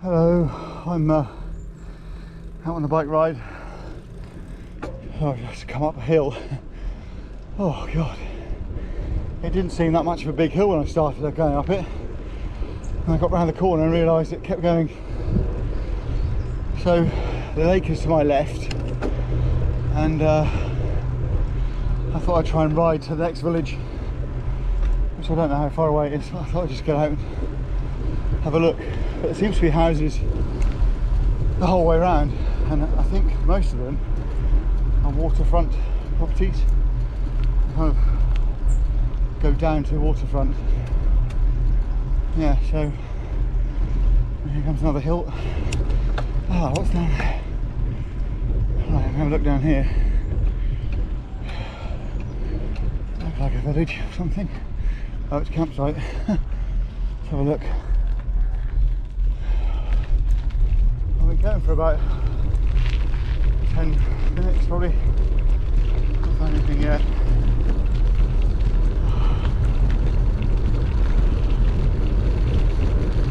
Hello, I'm out on the bike ride. I've just come up a hill. Oh god, it didn't seem that much of a big hill when I started going up it, and I got round the corner and realised it kept going. So the lake is to my left, and I thought I'd try and ride to the next village, which I don't know how far away it is. I thought I'd just get out and have a look. But there seems to be houses the whole way around, and I think most of them are waterfront properties. They kind of go down to the waterfront. Yeah, so here comes another hill. Ah, what's down there? Right, I'm having a look down here. Looks like a village or something. Oh, it's a campsite. Let's have a look. I've been going for about 10 minutes probably. Not found anything yet.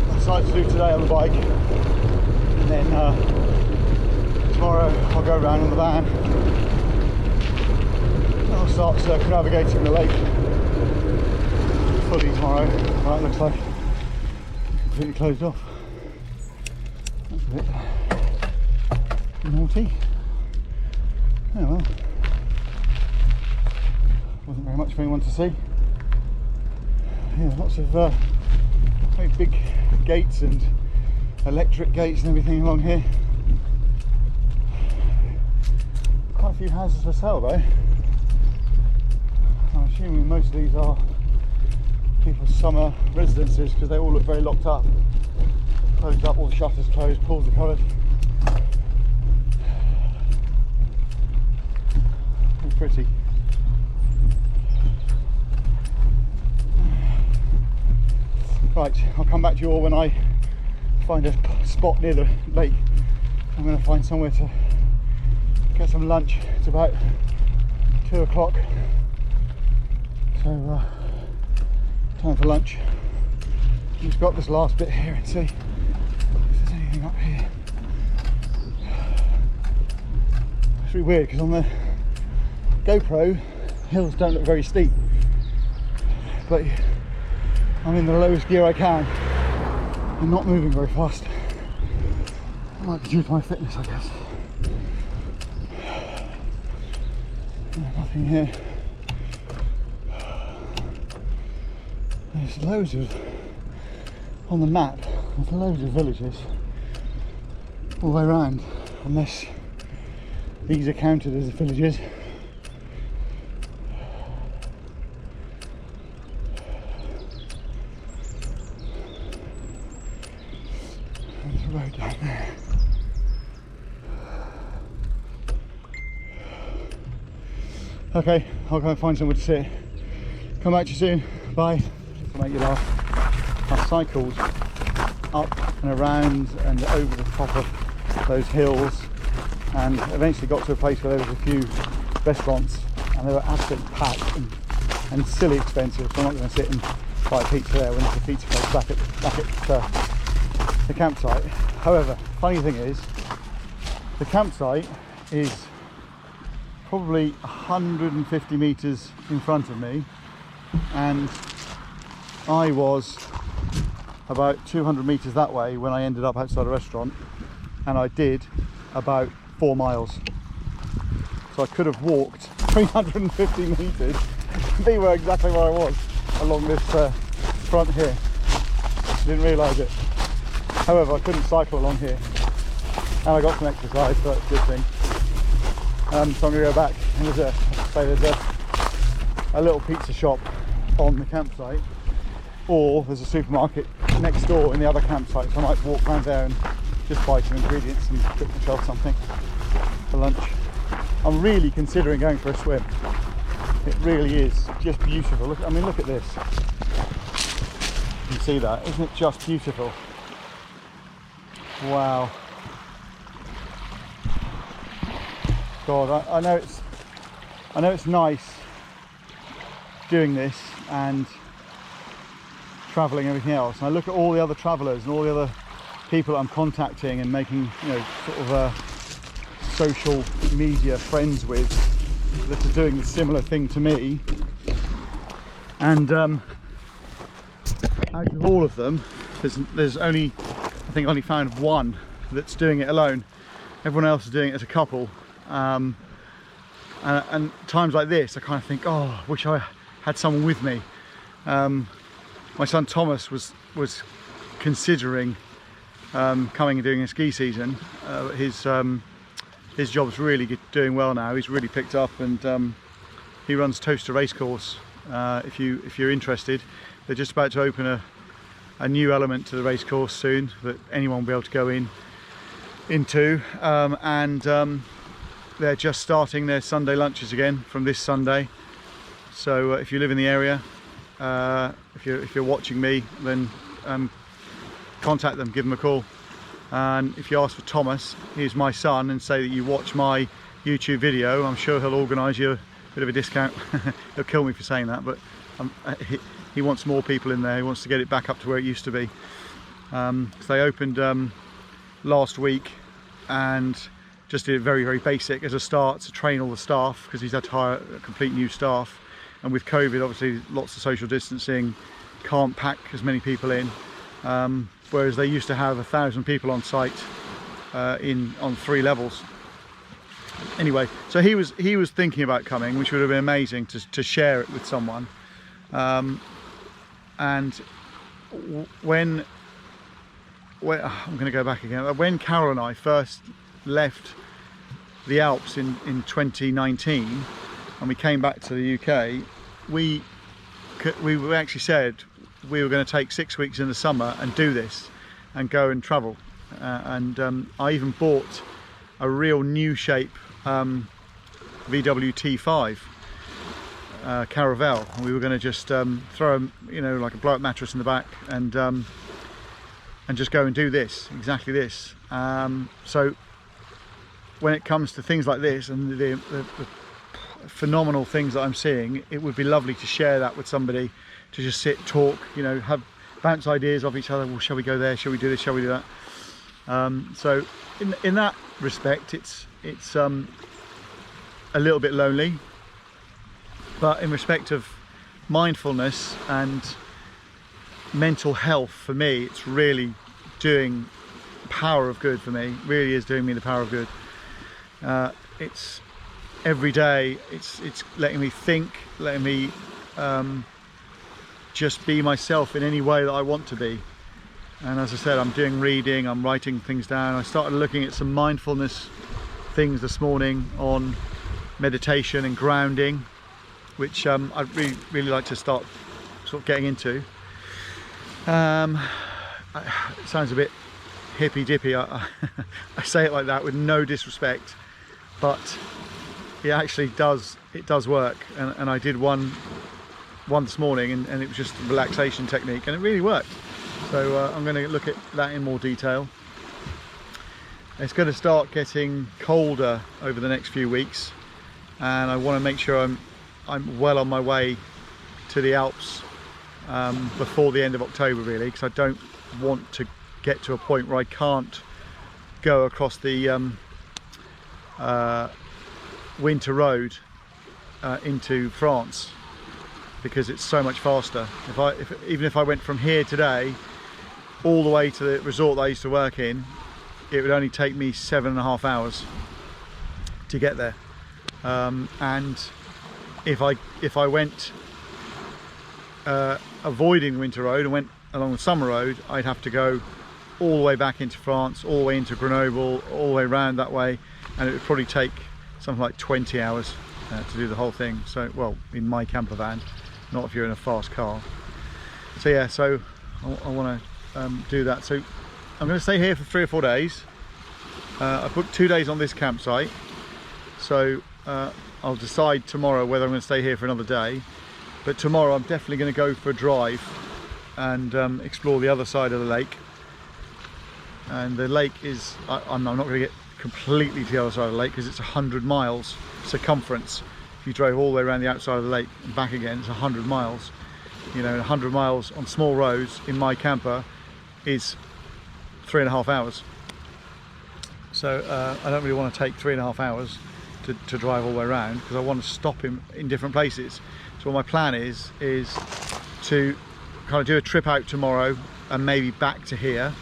I decided to do today on the bike, and then tomorrow I'll go around on the van. I'll start circumnavigating the lake fully tomorrow. Well, it looks like completely closed off. That's a bit naughty. Oh well. Wasn't very much for anyone to see. Yeah, lots of very big gates and electric gates and everything along here. Quite a few houses for sale though. I'm assuming most of these are people's summer residences because they all look very locked up. Closed up, all the shutters closed, pools are covered. Very pretty. Right, I'll come back to you all when I find a spot near the lake. I'm going to find somewhere to get some lunch. It's about 2 o'clock, so time for lunch. Just got this last bit here and see if there's anything up here. It's really weird because on the GoPro, hills don't look very steep, but I'm in the lowest gear I can and not moving very fast. That might be due to my fitness, I guess. Nothing here. There's loads of, on the map, there's loads of villages all the way around, unless these are counted as villages. There's a road down there. Okay, I'll go and find somewhere to sit. Come back to you soon. Bye. To make you laugh, I cycled up and around and over the top of those hills, and eventually got to a place where there was a few restaurants, and they were absolutely packed and silly expensive. So I'm not going to sit and buy a pizza there when there's a pizza place back at the campsite. However, funny thing is, the campsite is probably 150 meters in front of me, and I was about 200 meters that way when I ended up outside a restaurant, and I did about 4 miles. So I could have walked 350 meters and be where exactly where I was along this front here. Didn't realise it. However, I couldn't cycle along here, and I got some exercise, so that's a good thing. So I'm going to go back, and there's a little pizza shop on the campsite, or there's a supermarket next door in the other campsite, so I might walk around there and just buy some ingredients and cook myself something for lunch. I'm really considering going for a swim. It really is just beautiful. Look, I mean, look at this. You can see that, isn't it just beautiful? Wow. God, I know it's nice doing this and travelling and everything else, and I look at all the other travellers and all the other people I'm contacting and making, you know, sort of social media friends with that are doing a similar thing to me. And out of all of them, there's only, I think, only found one that's doing it alone. Everyone else is doing it as a couple. And times like this, I kind of think, oh, I wish I had someone with me. My son Thomas was considering coming and doing a ski season. His job's really doing well now. He's really picked up, and he runs Toaster Racecourse. If you're interested, they're just about to open a new element to the racecourse soon that anyone will be able to go into, and they're just starting their Sunday lunches again from this Sunday. So if you live in the area, if you're watching me, then contact them, give them a call. And if you ask for Thomas, he's my son, and say that you watch my YouTube video, I'm sure he'll organise you a bit of a discount. He'll kill me for saying that, but he wants more people in there. He wants to get it back up to where it used to be. So they opened last week, and just did it very, very basic as a start to train all the staff, because he's had to hire a complete new staff. And with COVID, obviously lots of social distancing, can't pack as many people in. Whereas they used to have 1,000 people on site on 3 levels. Anyway, so he was thinking about coming, which would have been amazing to share it with someone. And when I'm going to go back again. When Carol and I first left the Alps in 2019, and we came back to the UK, we actually said we were going to take 6 weeks in the summer and do this and go and travel. I even bought a real new shape VW T5 Caravelle, and we were going to just throw like a blow up mattress in the back and just go and do this, exactly this. So when it comes to things like this and the phenomenal things that I'm seeing, it would be lovely to share that with somebody, to just sit, talk, bounce ideas off each other. Well, shall we go there? Shall we do this? Shall we do that? So in that respect, it's a little bit lonely, but in respect of mindfulness and mental health, for me, it's really doing power of good for me. Really is doing me the power of good. It's every day, it's letting me think, letting me just be myself in any way that I want to be. And as I said, I'm doing reading, I'm writing things down. I started looking at some mindfulness things this morning on meditation and grounding, which I'd really like to start sort of getting into. It sounds a bit hippy dippy. I say it like that with no disrespect, but it actually does work. And I did one this morning, and it was just a relaxation technique, and it really worked. So I'm going to look at that in more detail. It's going to start getting colder over the next few weeks, and I want to make sure I'm well on my way to the Alps before the end of October, really, because I don't want to get to a point where I can't go across the winter road into France, because it's so much faster. Even if I went from here today all the way to the resort that I used to work in, it would only take me 7.5 hours to get there. And if I went avoiding the winter road and went along the summer road, I'd have to go all the way back into France, all the way into Grenoble, all the way around that way, and it would probably take something like 20 hours to do the whole thing. So, well, in my camper van, not if you're in a fast car. So yeah, so I want to do that. So I'm going to stay here for 3 or 4 days. I booked 2 days on this campsite, so I'll decide tomorrow whether I'm going to stay here for another day. But tomorrow I'm definitely going to go for a drive and explore the other side of the lake. And the lake is, I'm not going to get completely to the other side of the lake, because it's 100 miles circumference. If you drove all the way around the outside of the lake and back again, it's 100 miles. 100 miles on small roads in my camper is 3.5 hours. So I don't really want to take 3.5 hours to drive all the way around, because I want to stop him in different places. So what my plan is to kind of do a trip out tomorrow and maybe back to here,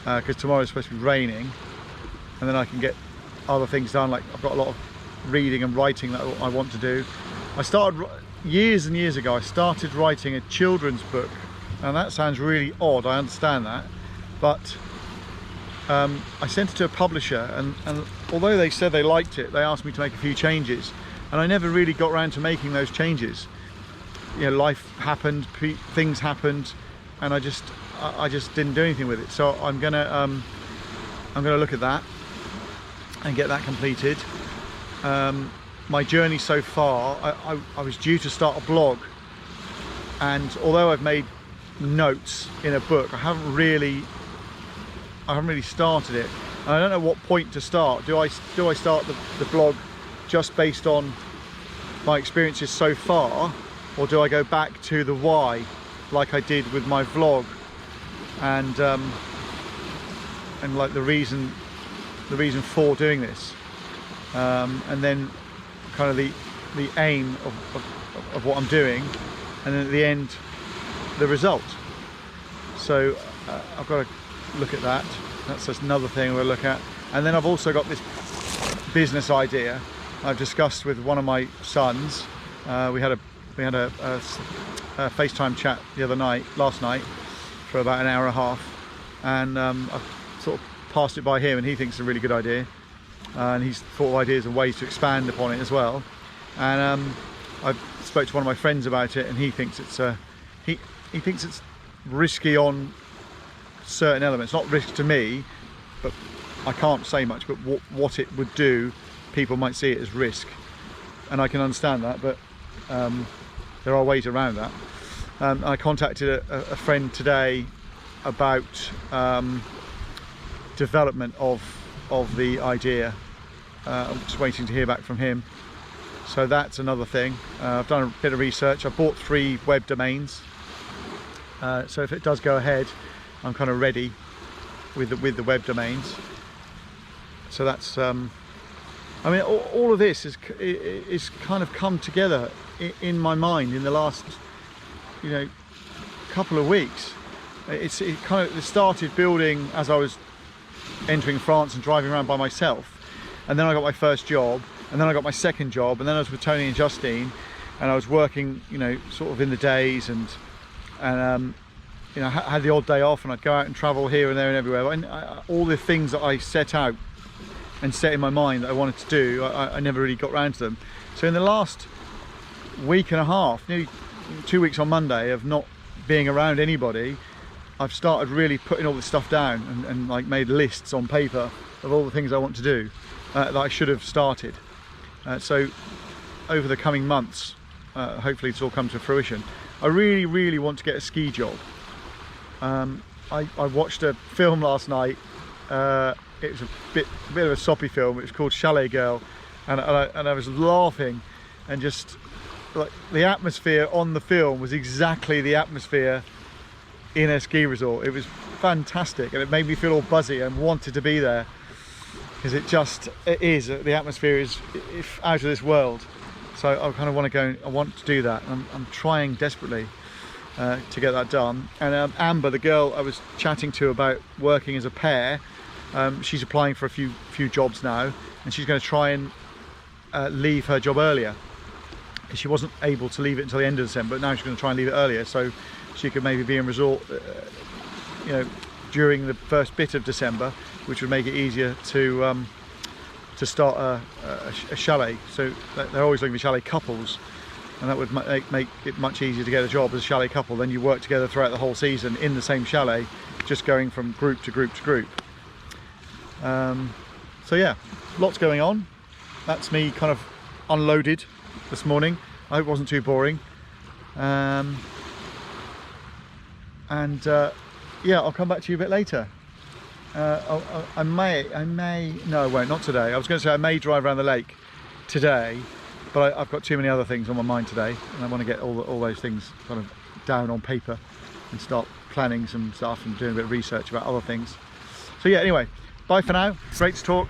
because tomorrow is supposed to be raining, and then I can get other things done. Like I've got a lot of reading and writing that I want to do. I started years and years ago, I started writing a children's book, and that sounds really odd, I understand that, but I sent it to a publisher, and although they said they liked it, they asked me to make a few changes, and I never really got around to making those changes. You know, life happened, things happened, and I just didn't do anything with it. So I'm gonna look at that and get that completed. My journey so far, I was due to start a blog, and although I've made notes in a book, I haven't really started it, and I don't know what point to start. Do I start the blog just based on my experiences so far, or do I go back to the why, like I did with my vlog, and like the reason for doing this, and then kind of the aim of what I'm doing, and then at the end the result. So I've got to look at that. That's just another thing we'll look at. And then I've also got this business idea I've discussed with one of my sons. We had a FaceTime chat last night for about an hour and a half, and I've sort of passed it by him, and he thinks it's a really good idea, and he's thought of ideas and ways to expand upon it as well. And I spoke to one of my friends about it, and he thinks it's he thinks it's risky on certain elements. Not risk to me, but I can't say much, but what it would do, people might see it as risk, and I can understand that, but there are ways around that. I contacted a friend today about development of the idea. I'm just waiting to hear back from him, so that's another thing. I've done a bit of research. I bought 3 web domains, so if it does go ahead, I'm kind of ready with the web domains. So that's I mean, all of this is kind of come together in my mind in the last, couple of weeks. It started building as I was entering France and driving around by myself, and then I got my first job, and then I got my second job, and then I was with Tony and Justine, and I was working, sort of in the days, and I had the odd day off, and I'd go out and travel here and there and everywhere. And all the things that I set out and set in my mind that I wanted to do, I never really got around to them. So in the last week and a half, nearly 2 weeks on Monday, of not being around anybody, I've started really putting all this stuff down, and like made lists on paper of all the things I want to do that I should have started. So over the coming months, hopefully it's all come to fruition. I really want to get a ski job. I watched a film last night. It was a bit of a soppy film. It was called Chalet Girl, and I was laughing, and just like the atmosphere on the film was exactly the atmosphere in a ski resort. It was fantastic, and it made me feel all buzzy and wanted to be there, because the atmosphere is out of this world. So I kind of want to go. I want to do that. I'm trying desperately to get that done. And Amber, the girl I was chatting to about working as a pair, she's applying for a few jobs now, and she's going to try and leave her job earlier, because she wasn't able to leave it until the end of December. But now she's going to try and leave it earlier, so she could maybe be in resort during the first bit of December, which would make it easier to start a chalet. So they're always looking for chalet couples, and that would make it much easier to get a job as a chalet couple. Then you work together throughout the whole season in the same chalet, just going from group to group to group. So yeah, lots going on. That's me kind of unloaded this morning. I hope it wasn't too boring. Yeah, I'll come back to you a bit later. I may, no I won't, not today. I was going to say I may drive around the lake today, but I've got too many other things on my mind today, and I want to get all those things kind of down on paper and start planning some stuff and doing a bit of research about other things. So yeah, anyway, bye for now. Great to talk.